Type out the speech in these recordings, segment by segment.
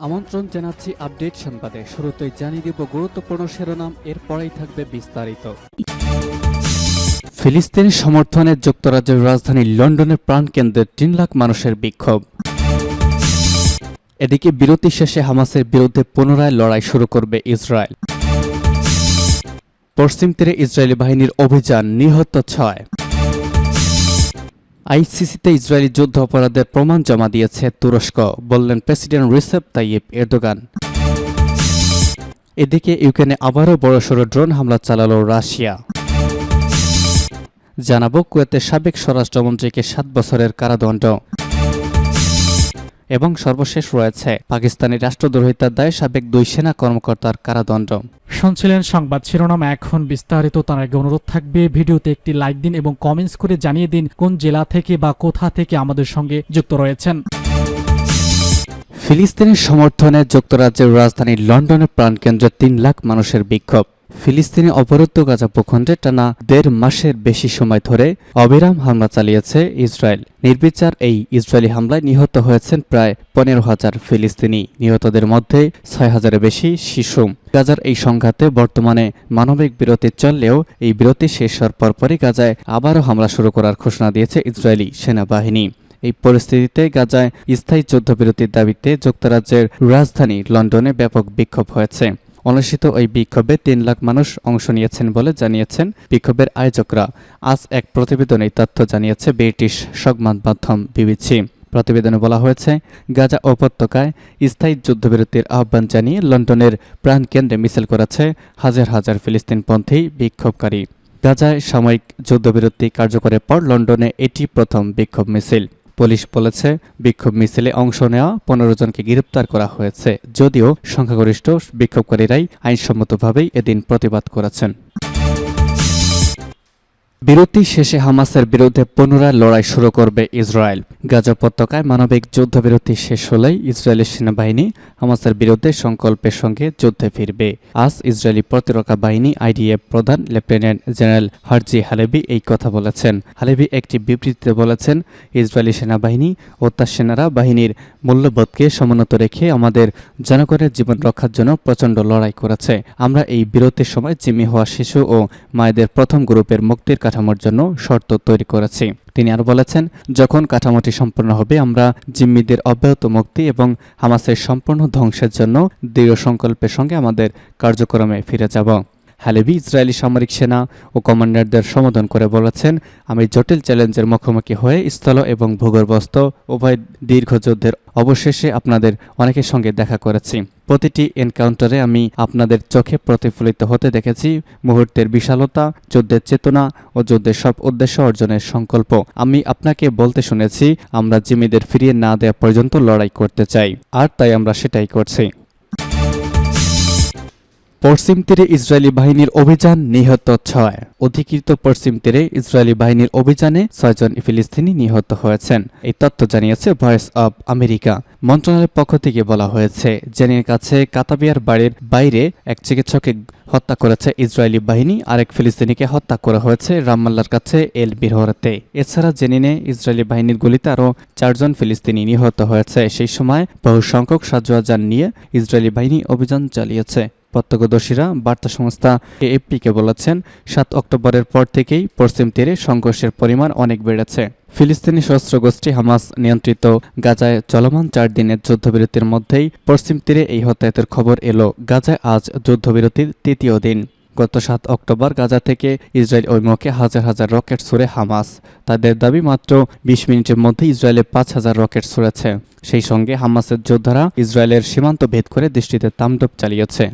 আমন্ত্রণ জানাচ্ছি আপডেট সংবাদে। শুরুতেই জানিয়ে দিব গুরুত্বপূর্ণ শিরোনাম, এরপরেই থাকবে বিস্তারিত। ফিলিস্তিনি সমর্থনে যুক্তরাজ্যের রাজধানী লন্ডনের প্রাণকেন্দ্রে ৩ লাখ মানুষের বিক্ষোভ। এদিকে বিরতি শেষে হামাসের বিরুদ্ধে পুনরায় লড়াই শুরু করবে ইসরায়েল। পশ্চিম তীরে ইসরায়েলি বাহিনীর অভিযান, নিহত ৬। আইসিসিতে ইসরায়েলি যুদ্ধ অপরাধের প্রমাণ জমা দিয়েছে তুরস্ক, বললেন প্রেসিডেন্ট রিসেপ তাইয়িপ এরদোগান। এদিকে ইউক্রেনে আবারও বড়সড় ড্রোন হামলা চালাল রাশিয়া। জানাবো কুয়েতের সাবেক স্বরাষ্ট্রমন্ত্রীকে ৭ বছরের কারাদণ্ড। এবং সর্বশেষ রয়েছে পাকিস্তানি রাষ্ট্রদ্রোহিতার দায়ে সাবেক ২ সেনা কর্মকর্তার কারাদণ্ড। শুনছিলেন সংবাদ শিরোনাম, এখন বিস্তারিত। তার আগে অনুরোধ থাকবে ভিডিওতে একটি লাইক দিন এবং কমেন্টস করে জানিয়ে দিন কোন জেলা থেকে বা কোথা থেকে আমাদের সঙ্গে যুক্ত রয়েছেন। ফিলিস্তিনের সমর্থনে যুক্তরাজ্যের রাজধানী লন্ডনের প্রাণকেন্দ্রে ৩ লাখ মানুষের বিক্ষোভ। ফিলিস্তিনি অবরুদ্ধ গাজা ভূখণ্ডে টানা ১.৫ মাসের বেশি সময় ধরে অবিরাম হামলা চালিয়েছে ইসরায়েল। নির্বিচার এই ইসরায়েলি হামলায় নিহত হয়েছেন প্রায় ১৫,০০০ ফিলিস্তিনি। নিহতদের মধ্যে ৬,০০০-এর বেশি শিশু। গাজার এই সংঘাতে বর্তমানে মানবিক বিরতি চললেও এই বিরতি শেষ হওয়ার পরপরই গাজায় আবারও হামলা শুরু করার ঘোষণা দিয়েছে ইসরায়েলি সেনাবাহিনী। এই পরিস্থিতিতে গাজায় স্থায়ী যুদ্ধবিরতির দাবিতে যুক্তরাজ্যের রাজধানী লন্ডনে ব্যাপক বিক্ষোভ হয়েছে। অনুষ্ঠিত ওই বিক্ষোভে ৩ লাখ মানুষ অংশ নিয়েছেন বলে জানিয়েছেন বিক্ষোভের আয়োজকরা। আজ এক প্রতিবেদনে এই তথ্য জানিয়েছে ব্রিটিশ সংবাদ মাধ্যম বিবিসি। প্রতিবেদনে বলা হয়েছে, গাজা উপত্যকায় স্থায়ী যুদ্ধবিরতির আহ্বান জানিয়ে লন্ডনের প্রাণকেন্দ্রে মিছিল করেছে হাজার হাজার ফিলিস্তিনপন্থী বিক্ষোভকারী। গাজায় সাময়িক যুদ্ধবিরতি কার্যকরের পর লন্ডনে এটি প্রথম বিক্ষোভ মিছিল। পুলিশ বলেছে, বিক্ষোভ মিছিলে অংশ নেওয়া ১৫ জনকে গ্রেপ্তার করা হয়েছে, যদিও সংখ্যাগরিষ্ঠ বিক্ষোভকারীরাই আইনসম্মতভাবেই এদিন প্রতিবাদ করেছেন। বিরতি শেষে হামাসের বিরুদ্ধে পুনরায় লড়াই শুরু করবে ইসরায়েল। গাজা উপত্যকায় মানবিক যুদ্ধবিরতি শেষ হলেই ইসরায়েলি সেনাবাহিনী হামাসের বিরুদ্ধে সংকল্পের সঙ্গে যুদ্ধে ফিরবে। আজ ইসরায়েলি প্রতিরক্ষা বাহিনী আইডিএফ প্রধান লেফটেন্যান্ট জেনারেল হার্জি হালেভি এই কথা বলেছেন। হালেভি একটি বিবৃতিতে বলেছেন, ইসরায়েলি সেনাবাহিনী ও তার সেনারা বাহিনীর মূল্যবোধকে সমুন্নত রেখে আমাদের জনগণের জীবন রক্ষার জন্য প্রচণ্ড লড়াই করেছে। আমরা এই বিরতির সময় জিম্মি হওয়া শিশু ও মায়েদের প্রথম গ্রুপের মুক্তির কাঠামোর জন্য শর্ত তৈরি করেছি। তিনি আরও বলেছেন, যখন কাঠামোটি সম্পূর্ণ হবে আমরা জিম্মিদের অব্যাহত মুক্তি এবং হামাসের সম্পূর্ণ ধ্বংসের জন্য দৃঢ় সংকল্পের সঙ্গে আমাদের কার্যক্রমে ফিরে যাব। হালেভি ইসরায়েলি সামরিক সেনা ও কমান্ডারদের সম্বোধন করে বলেছেন, আমি জটিল চ্যালেঞ্জের মুখোমুখি হয়ে স্থল এবং ভূগর্ভস্থ উভয় দীর্ঘ যুদ্ধের অবশেষে আপনাদের অনেকের সঙ্গে দেখা করেছি। প্রতিটি এনকাউন্টারে আমি আপনাদের চোখে প্রতিফলিত হতে দেখেছি মুহূর্তের বিশালতা, যুদ্ধের চেতনা ও যুদ্ধের সব উদ্দেশ্য অর্জনের সংকল্প। আমি আপনাকে বলতে শুনেছি, আমরা জিম্মিদের ফিরিয়ে না দেওয়া পর্যন্ত লড়াই করতে চাই, আর তাই আমরা সেটাই করছি। পশ্চিম তীরে ইসরায়েলি বাহিনীর অভিযান, নিহত ৬। অধিকৃত পশ্চিম তীরে ইসরায়েলি বাহিনীর অভিযানে ৬ জন ফিলিস্তিনি নিহত হয়েছেন। এই তথ্য জানিয়েছে ভয়েস অব আমেরিকা। মন্ত্রণালয়ের পক্ষ থেকে বলা হয়েছে, জেনির কাছে কাতাবিয়ার বাড়ির বাইরে এক চিকিৎসককে হত্যা করেছে ইসরায়েলি বাহিনী। আরেক ফিলিস্তিনিকে হত্যা করা হয়েছে রামাল্লার কাছে এল বিরহরাতে। এছাড়া জেনিনে ইসরায়েলি বাহিনীর গুলিতে আরও ৪ জন ফিলিস্তিনি নিহত হয়েছে। সেই সময় বহু সংখ্যক সাজোয়াজান নিয়ে ইসরায়েলি বাহিনী অভিযান চালিয়েছে। প্রত্যক্ষদর্শীরা বার্তা সংস্থা এএফপিকে বলেছেন, ৭ অক্টোবরের পর থেকেই পশ্চিম তীরে সংঘর্ষের পরিমাণ অনেক বেড়েছে। ফিলিস্তিনি সশস্ত্র গোষ্ঠী হামাস নিয়ন্ত্রিত গাজায় চলমান ৪ দিনের যুদ্ধবিরতির মধ্যেই পশ্চিম তীরে এই হত্যায়তের খবর এলো। গাজায় আজ যুদ্ধবিরতির ৩য় দিন। গত ৭ অক্টোবর গাজা থেকে ইসরায়েল অভিমুখে হাজার হাজার রকেট ছুড়ে হামাস। তাদের দাবি মাত্র ২০ মিনিটের মধ্যে ইসরায়েলে ৫,০০০ রকেট ছুড়েছে। সেই সঙ্গে হামাসের যোদ্ধারা ইসরায়েলের সীমান্ত ভেদ করে দেশটিতে তাণ্ডব চালিয়েছে।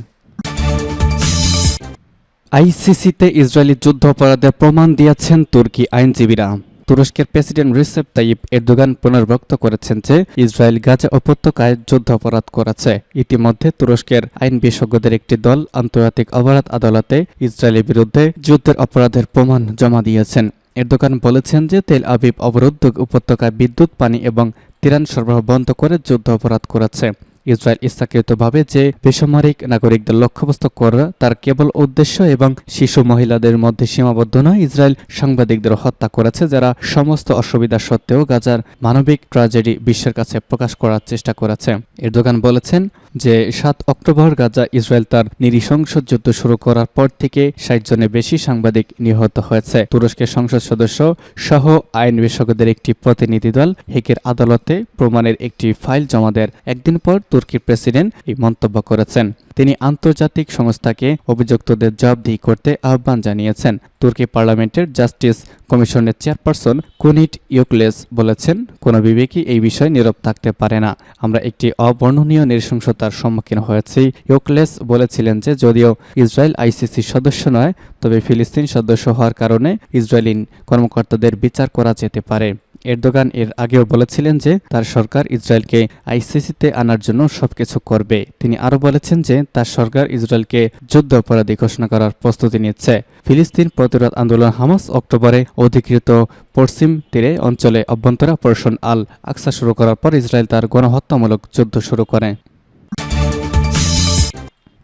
আইসিসিতে ইসরায়েলি যুদ্ধ অপরাধের প্রমাণ দিয়েছেন তুর্কি আইনজীবীরা। তুরস্কের প্রেসিডেন্ট রিসেপ তাইয়িপ এরদোগান পুনর্ব্যক্ত করেছেন যে ইসরায়েল গাজা উপত্যকায় যুদ্ধ অপরাধ করেছে। ইতিমধ্যে তুরস্কের আইন বিশেষজ্ঞদের একটি দল আন্তর্জাতিক অপরাধ আদালতে ইসরায়েলের বিরুদ্ধে যুদ্ধের অপরাধের প্রমাণ জমা দিয়েছেন। এরদোগান বলেছেন যে তেল আবিব অবরুদ্ধ উপত্যকায় বিদ্যুৎ, পানি এবং ত্রাণ সরবরাহ বন্ধ করে যুদ্ধ অপরাধ করেছে। ইসরায়েল ইচ্ছাকৃতভাবে যে বেসামরিক নাগরিকদের লক্ষ্যবস্তু করা তার কেবল উদ্দেশ্য এবং শিশু মহিলাদের মধ্যে সীমাবদ্ধ নয়, ইসরায়েল সাংবাদিকদের হত্যা করেছে যারা সমস্ত অসুবিধা সত্ত্বেও গাজার মানবিক ট্র্যাজেডি বিশ্বের কাছে প্রকাশ করার চেষ্টা করেছে। এরদোগান বলেছেন যে 7 অক্টোবর গাজা ইসরায়েল তার নৃশংস যুদ্ধ শুরু করার পর থেকে 60 জনের বেশি সাংবাদিক নিহত হয়েছে। তুরস্কের সংসদ সদস্য সহ আইন বিশেষজ্ঞদের একটি প্রতিনিধি দল হেগের আদালতে প্রমাণের একটি ফাইল জমা দেওয়ার একদিন পর তুর্কির প্রেসিডেন্ট এই মন্তব্য করেছেন। তিনি আন্তর্জাতিক সংস্থাকে অভিযুক্তদের জবাবদিহি করতে আহ্বান জানিয়েছেন। তুর্কি পার্লামেন্টের জাস্টিস কমিশনের চেয়ারপারসন কুনিট ইউকলেস বলেছেন, কোনো বিবেকই এই বিষয়ে নীরব থাকতে পারে না। আমরা একটি অবর্ণনীয় নৃশংসতার সম্মুখীন হয়েছি। ইউকলেস বলেছিলেন যে যদিও ইসরায়েল আইসিসি সদস্য নয়, তবে ফিলিস্তিন সদস্য হওয়ার কারণে ইসরায়েলি কর্মকর্তাদের বিচার করা যেতে পারে। এরদোগান এর আগেও বলেছিলেন যে তার সরকার ইসরায়েলকে আইসিসিতে আনার জন্য সবকিছু করবে। তিনি আরও বলেছেন যে তার সরকার ইসরায়েলকে যুদ্ধ অপরাধী ঘোষণা করার প্রস্তুতি নিচ্ছে। ফিলিস্তিন প্রতিরোধ আন্দোলন হামাস অক্টোবরে অধিকৃত পশ্চিম তীরে অঞ্চলে অভ্যন্তরে অপারেশন আল আকসা শুরু করার পর ইসরায়েল তার গণহত্যামূলক যুদ্ধ শুরু করে।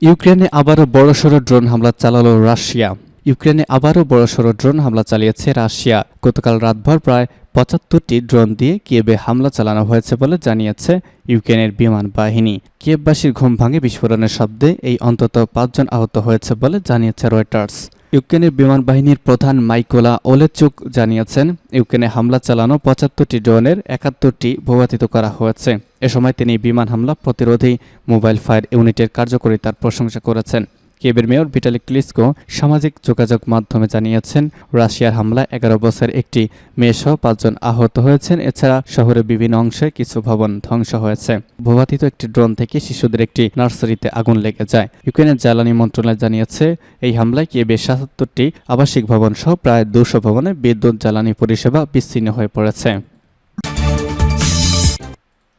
ইউক্রেনে আবারও বড়সড় ড্রোন হামলা চালালো রাশিয়া। ইউক্রেনে আবারও বড়সড় ড্রোন হামলা চালিয়েছে রাশিয়া। গতকাল রাতভর প্রায় 75টি ড্রোন দিয়ে কিয়েভে হামলা চালানো হয়েছে বলে জানিয়েছে ইউক্রেনের বিমান বাহিনী। কিয়েভবাসীর ঘুম ভাঙে বিস্ফোরণের শব্দে এই অন্তত 5 জন আহত হয়েছে বলে জানিয়েছে রয়টার্স। ইউক্রেনের বিমান বাহিনীর প্রধান মাইকোলা ওলেচুক জানিয়েছেন, ইউক্রেনে হামলা চালানো 75টি ড্রোনের 71টি ভূপাতিত করা হয়েছে। এ সময় তিনি বিমান হামলা প্রতিরোধী মোবাইল ফায়ার ইউনিটের কার্যকারিতার প্রশংসা করেছেন। কিয়েভের মেয়র ভিটালি ক্লিচকো সামাজিক যোগাযোগ মাধ্যমে জানিয়েছেন, রাশিয়ার হামলায় 11 বছরের একটি মেয়েসহ 5 জন আহত হয়েছেন। এছাড়া শহরের বিভিন্ন অংশে কিছু ভবন ধ্বংস হয়েছে। ভূপাতিত একটি ড্রোন থেকে শিশুদের একটি নার্সারিতে আগুন লেগে যায়। ইউক্রেনের জ্বালানি মন্ত্রণালয় জানিয়েছে, এই হামলায় কিয়েভের 77টি আবাসিক ভবন সহ প্রায় 200 ভবনে বিদ্যুৎ জ্বালানি পরিষেবা বিচ্ছিন্ন হয়ে পড়েছে।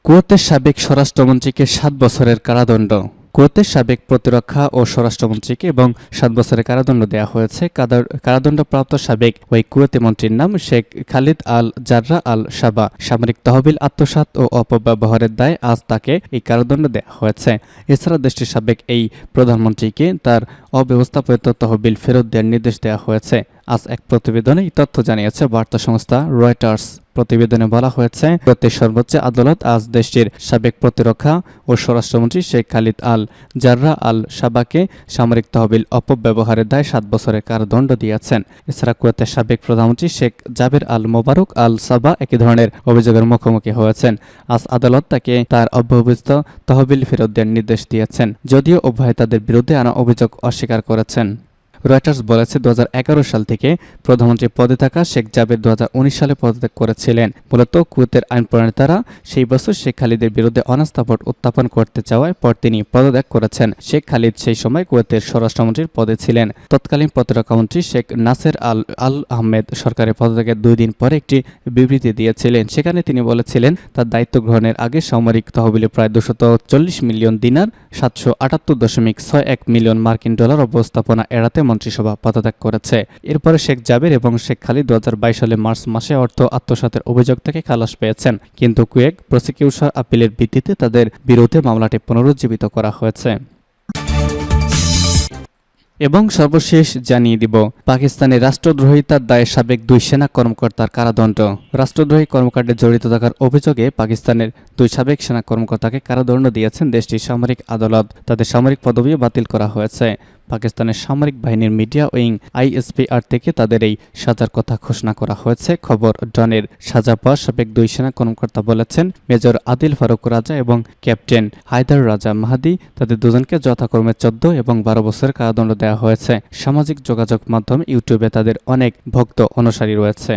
কুয়েতের সাবেক স্বরাষ্ট্রমন্ত্রীকে 7 বছরের কারাদণ্ড। কুয়েতের সাবেক প্রতিরক্ষা ও স্বরাষ্ট্রমন্ত্রীকে এবং 7 বছরের কারাদণ্ড দেওয়া হয়েছে। কারাদণ্ডপ্রাপ্ত সাবেক ওই কুয়েতি মন্ত্রীর নাম শেখ খালিদ আল জাররা আল সাবা। সামরিক তহবিল আত্মসাৎ ও অপব্যবহারের দায়ে আজ তাকে এই কারাদণ্ড দেওয়া হয়েছে। এছাড়া দেশটির সাবেক এই প্রধানমন্ত্রীকে তার অব্যবস্থাপিত তহবিল ফেরত দেওয়ার নির্দেশ দেওয়া হয়েছে। আজ এক প্রতিবেদনে এই তথ্য জানিয়েছে বার্তা সংস্থা রয়টার্স। প্রতিবেদনে বলা হয়েছে, কুয়েতের সর্বোচ্চ আদালত আজ দেশটির সাবেক প্রতিরক্ষা ও স্বরাষ্ট্রমন্ত্রী শেখ খালিদ আল জাররা আল সাবাকে সামরিক তহবিল অপব্যবহারের দায়ে 7 বছরের কারাদণ্ড দিয়েছেন। এছাড়া কুয়েতের সাবেক প্রধানমন্ত্রী শেখ জাবের আল মোবারক আল সাবা একই ধরনের অভিযোগের মুখোমুখি হয়েছেন। আজ আদালত তাকে তার অব্যবহৃত তহবিল ফেরত দেওয়ার নির্দেশ দিয়েছেন, যদিও উভয়ে তাদের বিরুদ্ধে আনা অভিযোগ অস্বীকার করেছেন। রয়টার্স বলেছে, 2011 সাল থেকে প্রধানমন্ত্রী পদে থাকা শেখ জাবের 2019 সালে পদত্যাগ করেছিলেন। মূলত কুয়েতের আইন প্রণেতারা সেই বছর শেখ খালিদের বিরুদ্ধে অনাস্থা ভোট উত্থাপন করতে চাওয়ায় পর তিনি পদত্যাগ করেছেন। শেখ খালিদ সেই সময় কুয়েতের স্বরাষ্ট্রমন্ত্রীর পদে ছিলেন। তৎকালীন প্রতিরক্ষামন্ত্রী শেখ নাসের আল আহমেদ সরকারের পদত্যাগের 2 দিন পরে একটি বিবৃতি দিয়েছিলেন। সেখানে তিনি বলেছিলেন, তার দায়িত্ব গ্রহণের আগে সামরিক তহবিলে প্রায় 240 মিলিয়ন দিনার 778.61 মিলিয়ন মার্কিন ডলার অবস্থাপনা এড়াতে মন্ত্রিসভা পদত্যাগ করেছে। এরপরে শেখ জাবের এবং শেখ খালিদ 2022 সালে মার্চ মাসে অর্থ আত্মসাতের অভিযোগ থেকে খালাস পেয়েছেন, কিন্তু কুয়েত প্রসিকিউশন আপিলের ভিত্তিতে তাদের বিরুদ্ধে মামলাটি পুনরুজ্জীবিত করা হয়েছে। এবং সর্বশেষ জানিয়ে দিব, পাকিস্তানের রাষ্ট্রদ্রোহিতার দায়ে সাবেক 2 সেনা কর্মকর্তার কারাদণ্ড। রাষ্ট্রদ্রোহী কর্মকাণ্ডে জড়িত থাকার অভিযোগে পাকিস্তানের 2 সাবেক সেনা কর্মকর্তাকে কারাদণ্ড দিয়েছেন দেশটির সামরিক আদালত। তাদের সামরিক পদবিও বাতিল করা হয়েছে। পাকিস্তানের সামরিক বাহিনীর মিডিয়া উইং ISPR থেকে তাদের এই সাজার কথা ঘোষণা করা হয়েছে। খবর ডনের। সাজা পাওয়া সাবেক 2 সেনা কর্মকর্তা বলেছেন, মেজর আদিল ফারুক রাজা এবং ক্যাপ্টেন হায়দার রাজা মাহাদি তাদের দুজনকে যথাক্রমে 14 এবং 12 বছরের কারাদণ্ড দেওয়া হয়েছে। সামাজিক যোগাযোগ মাধ্যম ইউটিউবে তাদের অনেক ভক্ত অনুসারী রয়েছে।